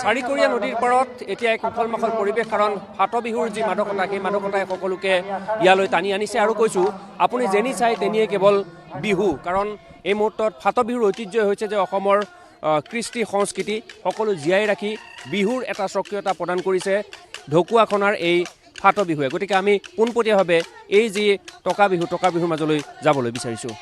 চাৰিকৰীয়া নদীৰ পাৰত এতিয়া এক উখল মাখল পৰিৱেশ কাৰণ ফাট বিহুৰ যি মাদকতা সেই মাদকতাই সকলোকে ইয়ালৈ টানি আনিছে আৰু কৈছোঁ আপুনি যেনি চাই তেনিয়ে কেৱল বিহু কাৰণ এই মুহূৰ্তত ফাট বিহুৰ ঐতিহ্যই হৈছে যে অসমৰ কৃষ্টি সংস্কৃতি সকলো জীয়াই ৰাখি বিহুৰ এটা স্বকীয়তা প্ৰদান কৰিছে ঢকুৱাখনাৰ এই ফাট বিহুৱে গতিকে আমি পোনপটীয়াভাৱে এই যি টকা বিহুৰ মাজলৈ যাবলৈ বিচাৰিছোঁ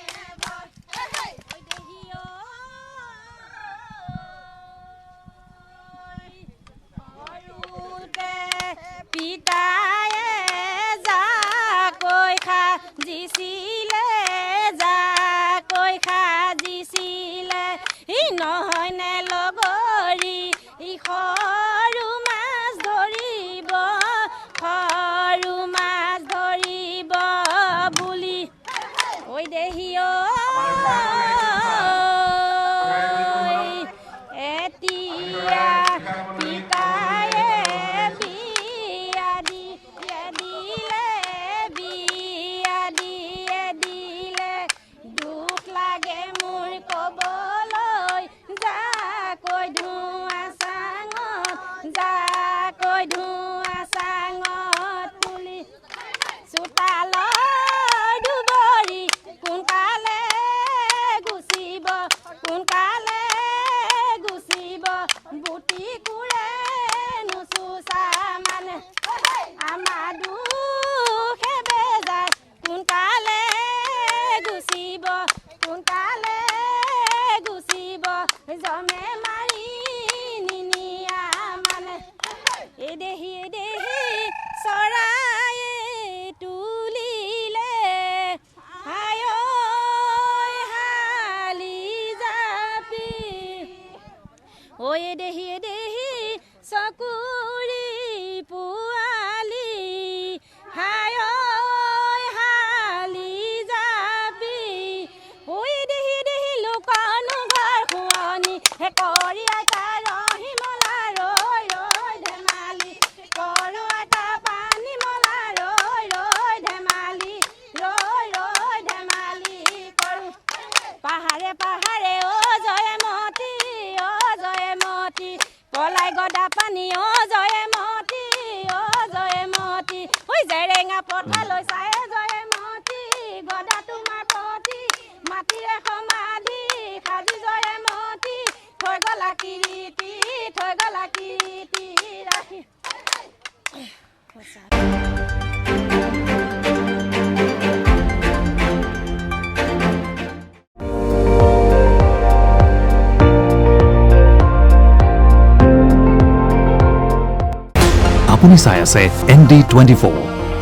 আপুনি চাই আছে ND24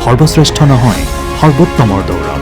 সৰ্বশ্ৰেষ্ঠ নহয় সৰ্বোত্তমৰ দৌৰ